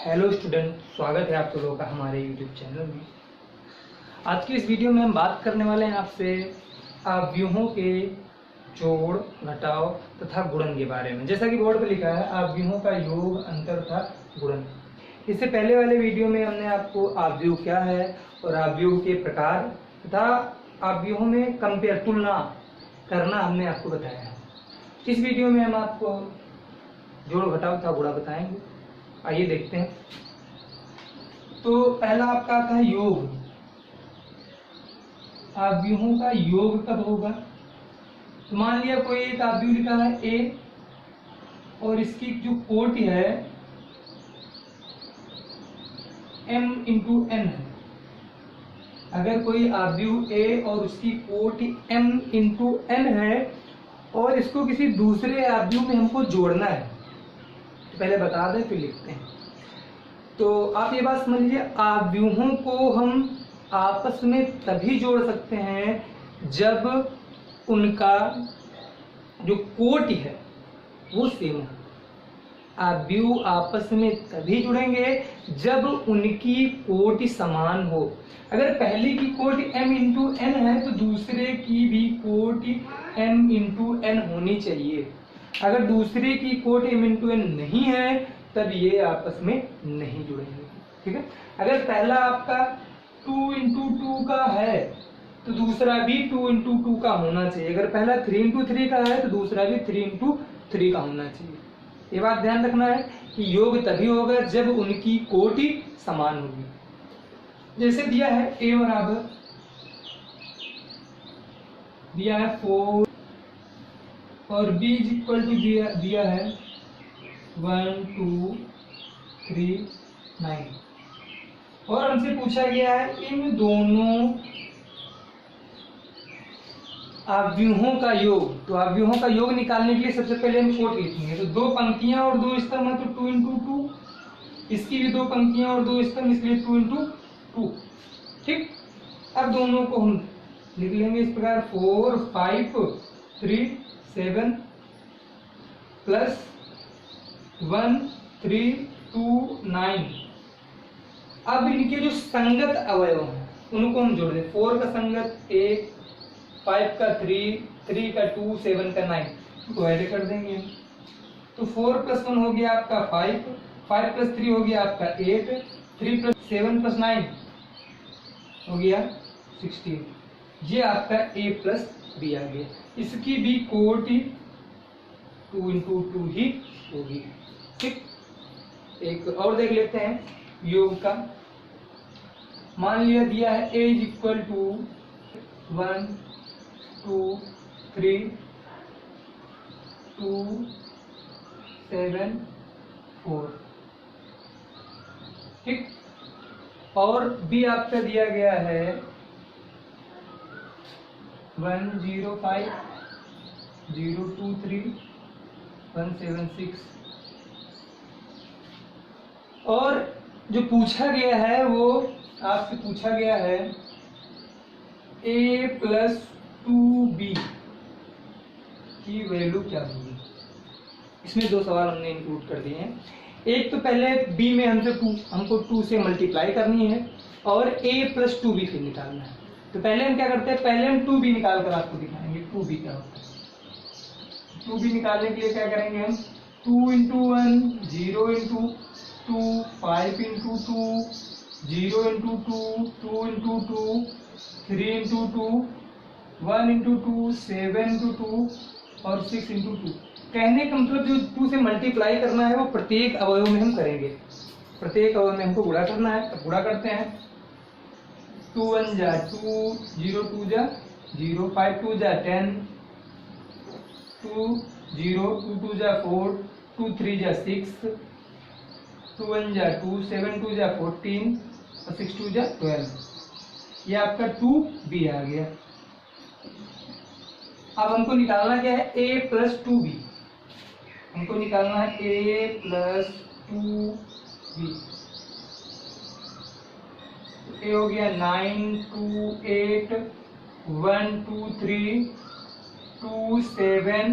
Hello student, स्वागत है आप लोगों का हमारे यूट्यूब चैनल में। आज की इस वीडियो में हम बात करने वाले हैं आपसे आव्यूहों के जोड़, घटाव तथा गुणन के बारे में। जैसा कि बोर्ड पर लिखा है, आव्यूहों का योग, अंतर तथा गुणन। इससे पहले वाले वीडियो में हमने आपको आव्यूह क्या है और आव्यूह के प्रकार तथा आव्यूहों में कंपेयर, तुलना करना हमने आपको बताया है। इस वीडियो में हम आपको जोड़, घटाव तथा गुणा बताएंगे। आइए देखते हैं। तो पहला आपका आता है योग। आव्यूहों का योग कब होगा? तो मान लिया कोई एक आव्यूह लिखा है ए और इसकी जो कोटि है m इंटू n है। अगर कोई आव्यूह ए और उसकी कोटि m इंटू n है और इसको किसी दूसरे आव्यूह में हमको जोड़ना है, तो पहले बता दें फिर लिखते हैं। तो आप ये बात समझ लीजिए, आव्यूहों को हम आपस में तभी जोड़ सकते हैं जब उनका जो कोटि है वो सेम हो। आव्यूह आपस में तभी जुड़ेंगे जब उनकी कोटि समान हो। अगर पहले की कोटि m इंटू n है तो दूसरे की भी कोटि m इंटू n होनी चाहिए। अगर दूसरे की कोटि m इंटू n नहीं है तब ये आपस में नहीं जुड़ेंगे। ठीक है। अगर पहला आपका 2 इंटू 2 का है तो दूसरा भी 2 इंटू 2 का होना चाहिए। अगर पहला 3 इंटू 3 का है तो दूसरा भी 3 इंटू 3 का होना चाहिए। ये बात ध्यान रखना है कि योग तभी होगा जब उनकी कोटि समान होगी। जैसे दिया है a बराबर दिया है 4 और b इज इक्वल टू दिया है 1 2 3 9 और हमसे पूछा गया है इन दोनों आव्यूहों का योग। तो आव्यूहों का योग निकालने के लिए सबसे पहले हम कोटि लिखेंगे। तो दो पंक्तियां और दो स्तंभ है तो 2 इंटू 2, इसकी भी दो पंक्तियां और दो स्तंभ इसलिए 2 इंटू 2। ठीक। अब दोनों को हम लिख लेंगे इस प्रकार 4 5 3 7 प्लस 1 3 2 9। अब इनके जो संगत अवयव हैं उनको हम जोड़ दें। 4 का संगत 1, 5 का 3, 3 का 2, 7 का 9 को ऐड कर देंगे। तो 4 प्लस 1 हो गया आपका 5, 5 प्लस 3 हो गया आपका 8, 3 प्लस 7 प्लस 9 हो गया 16। ये आपका a प्लस b आ गया। इसकी भी कोटि 2 इंटू 2 ही होगी। ठीक। एक और देख लेते हैं योग का। मान लिया दिया है a इज इक्वल टू 1 2 3 2 7 4। ठीक। और b आपका दिया गया है 1 0 5 0 2 3 1 7 6। और जो पूछा गया है वो आपसे पूछा गया है a प्लस 2b की वैल्यू क्या होगी। इसमें दो सवाल हमने इंक्लूड कर दिए हैं। एक तो पहले b में हमको 2 से मल्टीप्लाई करनी है और a प्लस 2b फिर निकालना है। तो पहले हम क्या करते हैं, पहले हम 2b निकाल कर आपको दिखाएंगे 2b क्या होता है। 2b निकालने के लिए क्या करेंगे हम, 2 into 1 0 into 2 5 into 2 0 into 2 2 into 2 3 into 2 1 into 2 7 into 2 और 6 इंटू 2। कहने का मतलब जो 2 से मल्टीप्लाई करना है वो प्रत्येक अवयव में हम करेंगे। प्रत्येक अवयव में हमको गुणा करना है। अब गुणा करते हैं। 2 1 जा 2 0 2 जा 0 5 2 जा 10 2 0 2 2 जा 4 2 3 जा 6 2 1 जा 2 7 2 जा 14 और 6 2 जा 12। ये आपका 2b आ गया। अब हमको निकालना क्या है, a प्लस 2b। हमको निकालना है a प्लस 2b। a हो गया 9 2 8 1 2 3 2 7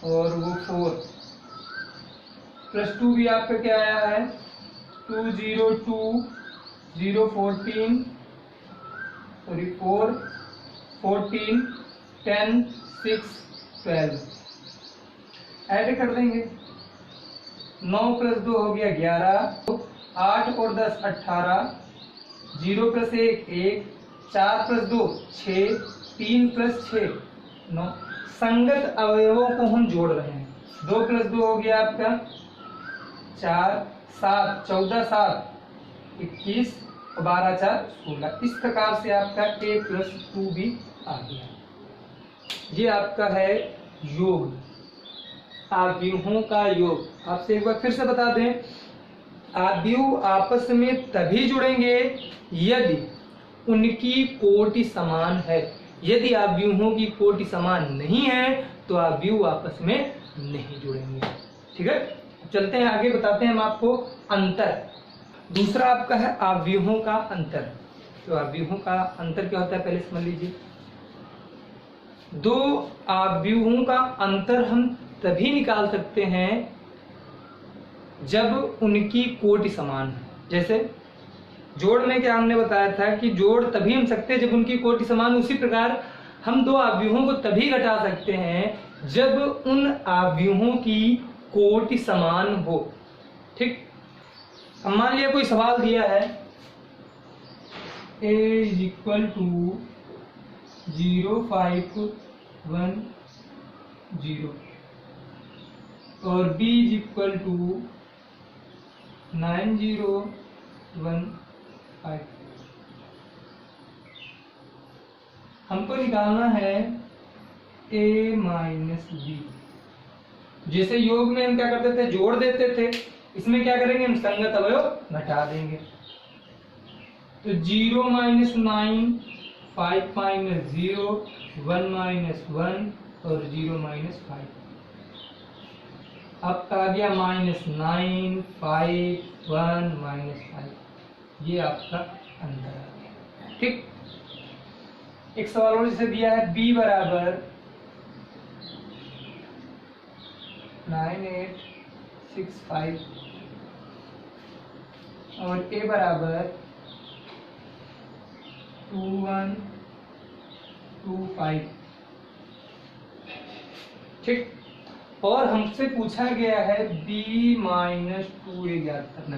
और वो 4। प्लस 2 भी आपका क्या आया है 2 0 2 0 14 सॉरी 4 14 10 6 12 ऐड कर देंगे। 9 प्लस 2 हो गया 11, 8 और 10 18, 0 प्लस 1 1, 4 प्लस 2 6, 3 प्लस 6 9। संगत अवयवों को हम जोड़ रहे हैं। 2 प्लस 2 हो गया आपका 4, 7 14 7 21 और 12 4 16। इस प्रकार से आपका a प्लस 2 भी आ गया। ये आपका है योग, आव्यूहों का योग। आपसे एक बार फिर से बता दें, आव्यूह आपस में तभी जुड़ेंगे यदि उनकी कोटि समान है। यदि आव्यूहों की कोटि समान नहीं है तो आव्यूह आपस में नहीं जुड़ेंगे। ठीक है, चलते हैं आगे, बताते हैं हम आपको अंतर। दूसरा आपका है आव्यूहों का अंतर। तो आव्यूहों का अंतर क्या होता है पहले समझ लीजिए। दो आव्यूहों का अंतर हम तभी निकाल सकते हैं जब उनकी कोटि समान है। जैसे जोड़ में क्या हमने बताया था कि जोड़ तभी हम सकते हैं जब उनकी कोटि समान। उसी प्रकार हम दो आव्यूहों को तभी घटा सकते हैं जब उन आव्यूहों की कोटि समान हो। ठीक, अब मान लिया कोई सवाल दिया है a इक्वल टू 0 5 1 0 और b इक्वल टू 9 0 1 5। हमको निकालना है a माइनस बी। जैसे योग में हम क्या करते थे, जोड़ देते थे, इसमें क्या करेंगे हम संगत अवयव घटा देंगे। तो 0 माइनस 9 5 माइनस 0 1 माइनस 1 और 0 माइनस 5। आपका आ गया माइनस 9 5 1 माइनस 5। ये आपका अंतर आ गया। ठीक, एक सवाल और जैसे दिया है b बराबर 9 8 6 5 और a बराबर 2 1 2 5। ठीक, और हमसे पूछा गया है b माइनस 2a ज्ञात करना।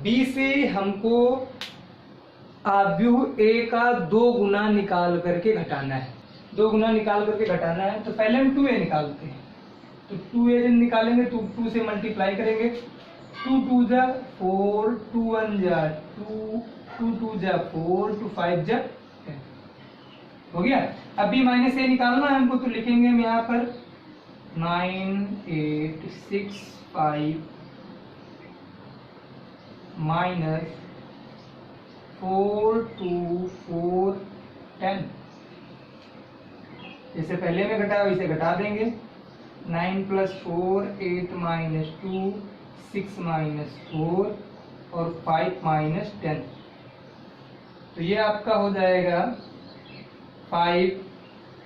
b से हमको आव्यूह a का 2 गुना निकाल करके घटाना है। 2 गुना निकाल करके घटाना है तो पहले हम 2a निकालते हैं। तो 2a जब निकालेंगे तो 2 से मल्टीप्लाई करेंगे। 2 2 जा 4, 2 1 जा 2, 2 2 जा 4, 2 5 जा 10 हो गया। अभी माइनस a निकालना है हमको, तो लिखेंगे हम यहाँ पर 9 8 6 5 माइनस 4 2 4 10। जैसे पहले में घटाया वैसे घटा देंगे। 9 प्लस 4 8 माइनस 2 6 माइनस 4 और 5 माइनस 10। तो ये आपका हो जाएगा 5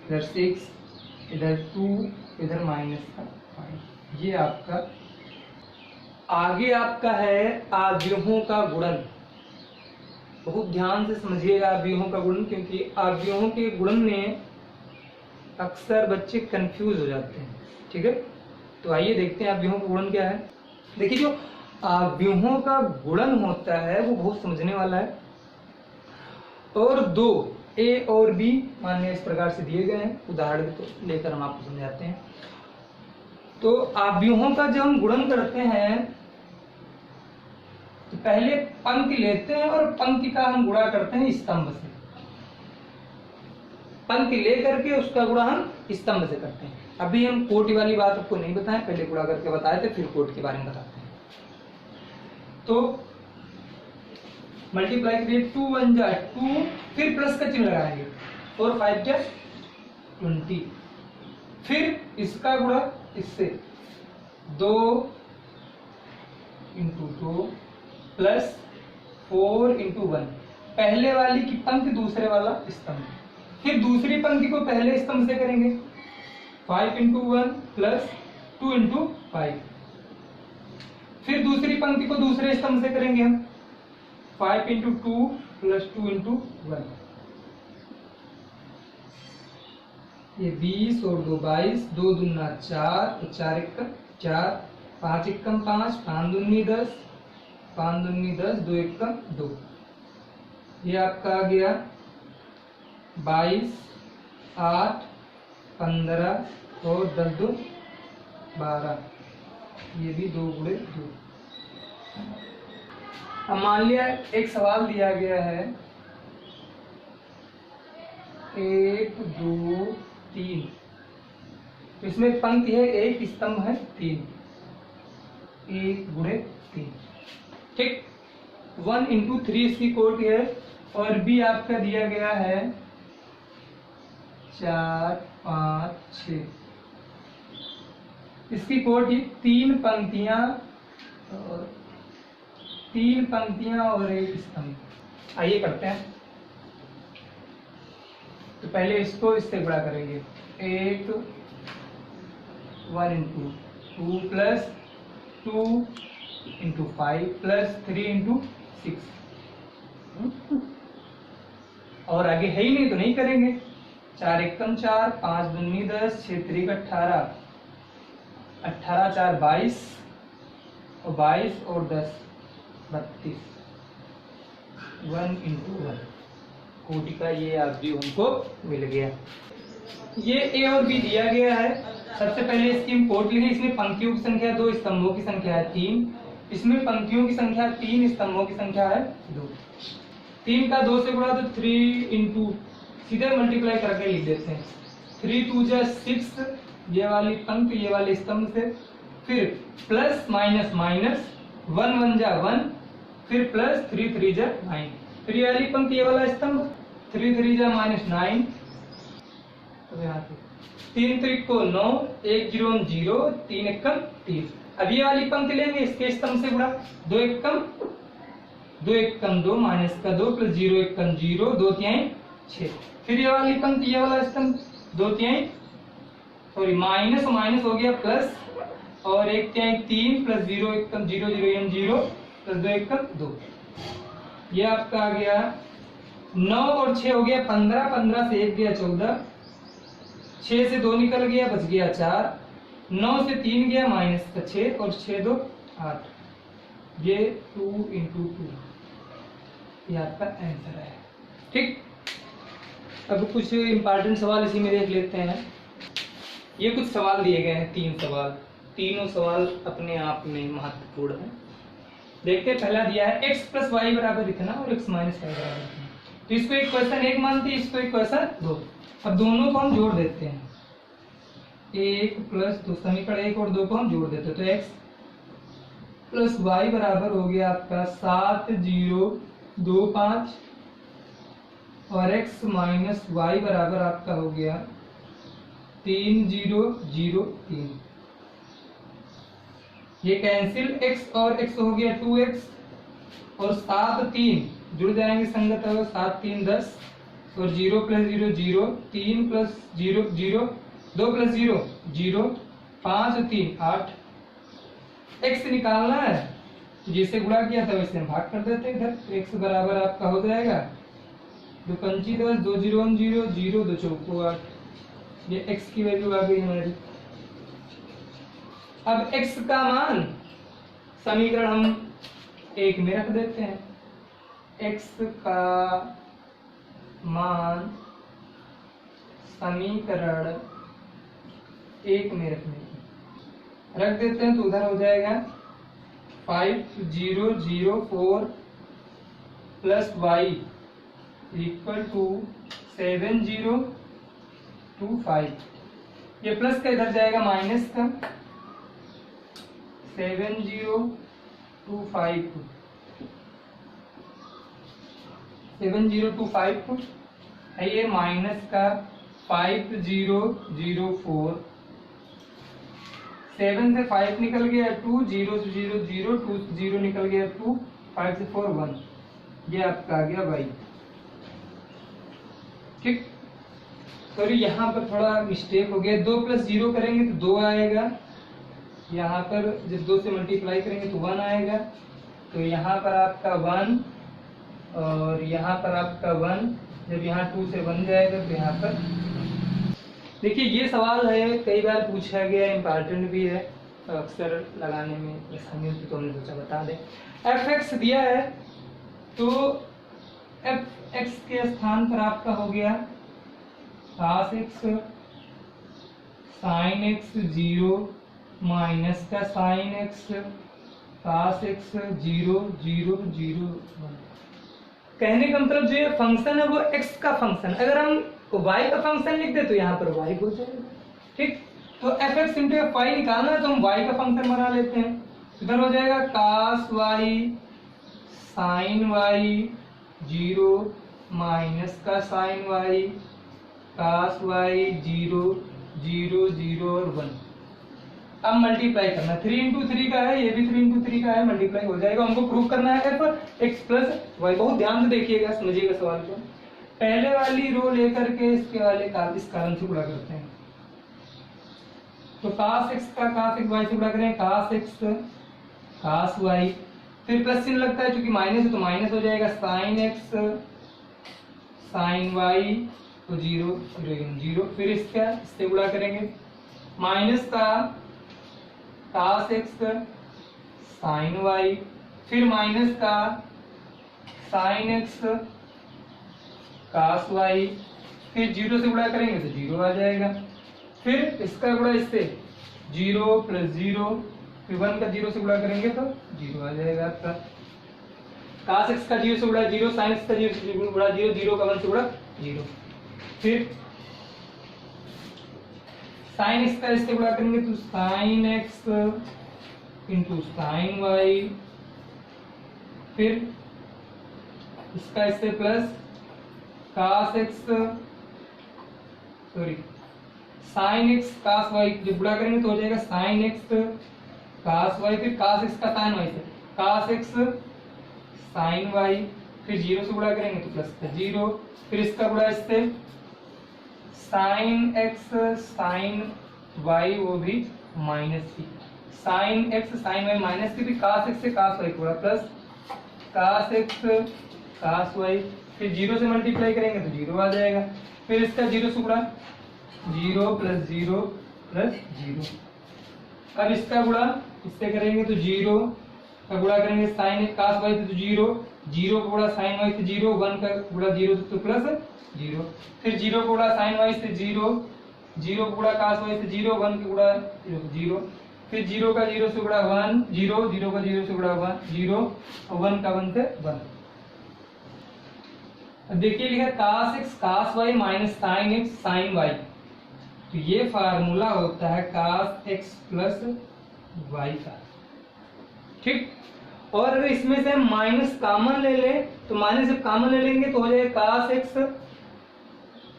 इधर 6 इधर 2 इधर माइनस का 5। ये आपका आगे आपका है आव्यूहों का गुणन। बहुत ध्यान से समझिएगा आव्यूहों का गुणन, क्योंकि आव्यूहों के गुणन में अक्सर बच्चे कंफ्यूज हो जाते हैं। ठीक है, तो आइए देखते हैं आव्यूहों का गुणन क्या है। देखिए, जो आव्यूहों का गुणन होता है वो बहुत समझने वाला है। और दो a और b मान्य इस प्रकार से दिए गए हैं, उदाहरण तो लेकर हम आपको समझाते हैं। तो आव्यूहों का जब हम गुणन करते हैं तो पहले पंक्ति लेते हैं और पंक्ति का हम गुणा करते हैं स्तंभ से। पंक्ति लेकर के उसका गुणा हम स्तंभ से करते हैं। अभी हम कोटि वाली बात आपको नहीं बताएं, पहले गुणा करके बताए थे, फिर कोटि के बारे में बताते हैं। तो मल्टीप्लाई करिए, 2 1 जा 2, फिर प्लस का चिन्ह लगाएंगे और 5 जा 20, फिर इसका गुणा इससे 2 इंटू 2 प्लस 4 इंटू 1। पहले वाली की पंक्ति दूसरे वाला स्तंभ, फिर दूसरी पंक्ति को पहले स्तंभ से करेंगे। 5 इंटू 1 प्लस 2 इंटू 5। फिर दूसरी पंक्ति को दूसरे स्तंभ से करेंगे हम, 5 इंटू 2 प्लस 2 इंटू 1। ये 20 और 2 22, 2 दूना 4, तो 4 एकम 4, 5 एकम 5, 5 दूनी 10, 5 दूनी 10, 2 एकम 2। ये आपका आ गया 22, 8, 15 और 10 2 12। ये भी 2 गुणे 2। अब मान लिया एक सवाल दिया गया है 1 2 3, तो इसमें पंक्ति है 1, स्तंभ है 3, 1 गुणे 3। ठीक, 1 इंटू 3 इसकी कोटि है, और भी आपका दिया गया है 4 5 6, इसकी कोटि 3 पंक्तियां और 1 स्तंभ। आइए करते हैं। तो पहले इसको इससे गुणा करेंगे, 1 into 2 plus 2 into 5 plus 3 into 6। और आगे है ही नहीं तो नहीं करेंगे। 4 एकम 4, 5 दूनी 10, 6 3 18, 18 4 22, और 22 और 10 32। 1 इंटू 1 कोटि का ये आव्यूह हमको मिल गया। ये ए और बी दिया गया है। सबसे पहले इसकी हम कोट लिखें। इसमें पंक्तियों की संख्या 2, स्तंभों की संख्या है 3। इसमें पंक्तियों की संख्या 3, स्तंभों की संख्या है 2। 3 का 2 से गुणा तो 3 इंटू, सीधे मल्टीप्लाई करके लिख देते हैं। 3 2 जा 6, ये वाली पंक्ति ये वाले स्तंभ से, फिर प्लस माइनस माइनस, 1 1 जा 1, फिर प्लस 3 3 जा 9, फिर ये वाली पंक्ति ये वाला स्तंभ, 3 3 जा -9, तो यहाँ पे 3 3 को 9, 1 0 0, 3 एकम 3। अब ये वाली पंक्ति लेंगे, इसके स्तंभ से गुणा, 2 एकम 2 माइनस का 2 प्लस 0 एकम 0, 2 तिहाई 6। फिर ये वाली पंक्ति ये वाला स्तंभ, 2 तिहाई सॉरी माइनस माइनस हो गया प्लस, और 1 तिहाई 3 प्लस 0 एकम 0 0 0 प्लस 2 एकम 2। ये आपका आ गया 9 और 6 हो गया 15, 15 से 1 गया 14, 6 से 2 निकल गया बच गया 4, 9 से 3 गया माइनस का 6, और 6 2 8। ये 2 इंटू 2, ये आपका आंसर है। ठीक, अब कुछ इंपॉर्टेंट सवाल इसी में देख लेते हैं। ये कुछ सवाल दिए गए हैं, 3 सवाल, तीनों सवाल अपने आप में महत्वपूर्ण है। देखते हैं, पहला दिया है x प्लस वाई बराबर इतना और x माइनस वाई बराबर इतना। तो इसको इक्वेशन 1 मानते हैं, इसको इक्वेशन 2। अब दोनों को हम जोड़ देते हैं, 1 प्लस 2, समीकरण 1 और 2 को हम जोड़ देते हैं, तो x प्लस वाई बराबर हो गया आपका 7 0 2 5, और x माइनस वाई बराबर आपका हो गया 3 0 0 3। ये कैंसिल, x और x हो गया 2x, और 7 3 जुड़ जाएंगे संगत होगा, 7 3 10, और 0 प्लस 0 0, 3 प्लस 0 0, 2 प्लस 0 0, 5 3 8। x निकालना है, जिसे गुणा किया था वैसे हम भाग कर देते हैं इधर। x बराबर आपका हो जाएगा 2 पंची 10, 2 0 0 0, 2 चौको 8। ये x की वैल्यू आ गई हमारी। अब x का मान समीकरण हम 1 में रख देते हैं। x का मान समीकरण 1 में रख देते हैं, तो उधर हो जाएगा 5 0 0 4 प्लस y इक्वल टू 7 0 2 5। ये प्लस का इधर जाएगा माइनस का, 7 0 2 5, 7 0 2 5 है ये, माइनस का 5 0 0 4, 7 से 5 निकल गया 2, 0 से 0 0, 2 से 0 निकल गया 2, 5 से 4 1। ये आपका आ गया y। ठीक, सॉरी यहाँ पर थोड़ा मिस्टेक हो गया, 2 प्लस 0 करेंगे तो 2 आएगा, यहाँ पर जब 2 से मल्टीप्लाई करेंगे तो 1 आएगा, तो यहाँ पर आपका 1 और यहाँ पर आपका 1, जब यहाँ 2 से 1 जाएगा तो यहाँ पर देखिए ये सवाल है, कई बार पूछा गया, इम्पॉर्टेंट भी है, अक्सर लगाने में आसानी होती तो हमने सोचा बता दें। एफ एक्स दिया है तो एफ एक्स के स्थान पर आपका हो गया cos x sin x 0 minus का sin x cos x 0 0 0 1। कहने का मतलब जो ये फंक्शन है वो x का फंक्शन, अगर हम y का फंक्शन लिख दे तो यहाँ पर y हो जाएगा। ठीक, तो f x into f y निकालना है तो हम y का फंक्शन बना लेते हैं, इधर हो जाएगा cos y sin y 0 minus का sin y cos y 0 0 0 और 1। अब मल्टीप्लाई करना, 3 इंटू 3 का है, ये भी 3 इंटू 3 का है, मल्टीप्लाई हो जाएगा। हमको प्रूव करना है एफ एक्स प्लस वाई। बहुत ध्यान से देखिएगा, समझिएगा सवाल को। पहले वाली रो लेकर के इसके वाले इस कारण से गुणा करते हैं, तो cos x का cos x y से गुणा करें, cos x cos y, फिर प्लस चिन्ह लगता है क्योंकि माइनस है तो माइनस हो जाएगा, sin x sin y तो 0 0, फिर इससे गुणा करेंगे, माइनस का cos x sin y, फिर माइनस का sin x cos y, फिर 0 से गुणा करेंगे तो 0 आ जाएगा, फिर इसका गुणा इससे 0 प्लस 0, फिर 1 का 0 से गुणा करेंगे तो 0 आ जाएगा आपका। cos x का 0 से गुणा 0, sin x का 0 से गुणा 0, 0 का 1 से गुणा 0, फिर sin x का इससे गुणा करेंगे तो sin x into sin y, फिर इसका इससे plus cos x sin x cos y, जब गुणा करेंगे तो हो जाएगा sin x cos y, फिर cos x का sin y से cos x sin y, फिर 0 से गुणा करेंगे तो प्लस का 0, फिर इसका गुणा इससे sin x sin y, वो भी माइनस की, sin x sin y minus की, फिर cos x से cos y गुणा plus cos x cos y, फिर 0 से मल्टीप्लाई करेंगे तो 0 आ जाएगा, फिर इसका 0 से गुणा 0 प्लस 0 प्लस 0। अब इसका गुणा इससे करेंगे तो 0 का गुणा करेंगे sin x cos y तो 0, 0 का गुणा sin y से 0, 1 का गुणा 0 तो प्लस 0, फिर 0 का गुणा sin y से 0, 0 का गुणा cos y से 0, 1 का गुणा 0, फिर 0 का 0 से गुणा 1 0, 0 का 0 से गुणा 1 0, और 1 का 1 से 1। अब देखिए लिखा cos x cos y minus sin x sin y, तो ये फार्मूला होता है cos x प्लस y का। ठीक, और अगर इसमें से माइनस कॉमन ले ले तो माइनस जब कॉमन ले लेंगे तो हो जाएगा cos x,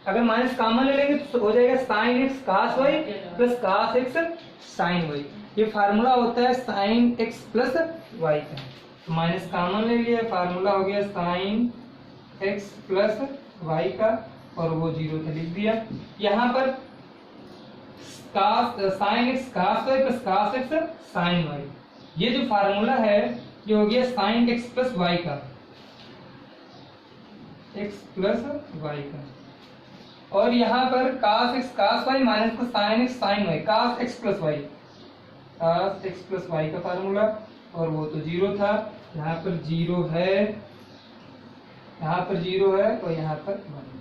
अगर माइनस कॉमन ले लेंगे तो हो जाएगा sin x cos y plus cos x sin y। ये फार्मूला होता है sin x प्लस y का, तो माइनस कॉमन ले लिया, फार्मूला हो गया sin x प्लस y का, और वो 0 से लिख दिया। यहाँ पर sin x cos y plus cos x sin y, ये जो फार्मूला है ये हो गया sin x प्लस y का, x प्लस y का, और यहाँ पर cos x cos y minus का sin x sin y, cos x plus y, cos x plus y का फार्मूला, और वो तो 0 था, यहाँ पर 0 है, यहाँ पर 0 है और यहाँ पर 1।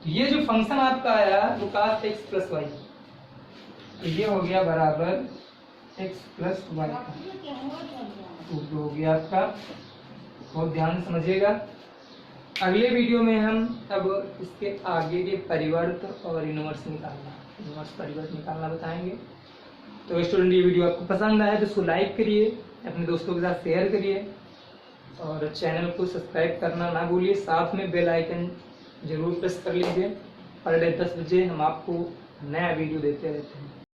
तो ये जो फंक्शन आपका आया वो cos x प्लस y, तो ये हो गया बराबर x प्लस y का, तो हो गया आपका। बहुत ध्यान से समझिएगा। अगले वीडियो में हम अब इसके आगे के परिवर्त और इनवर्स परिवर्त निकालना बताएंगे। तो स्टूडेंट, ये वीडियो आपको पसंद आया तो इसको लाइक करिए, अपने दोस्तों के साथ शेयर करिए, और चैनल को सब्सक्राइब करना ना भूलिए, साथ में बेल आइकन जरूर प्रेस कर लीजिए। पर डे 10 बजे हम आपको नया वीडियो देते रहते हैं।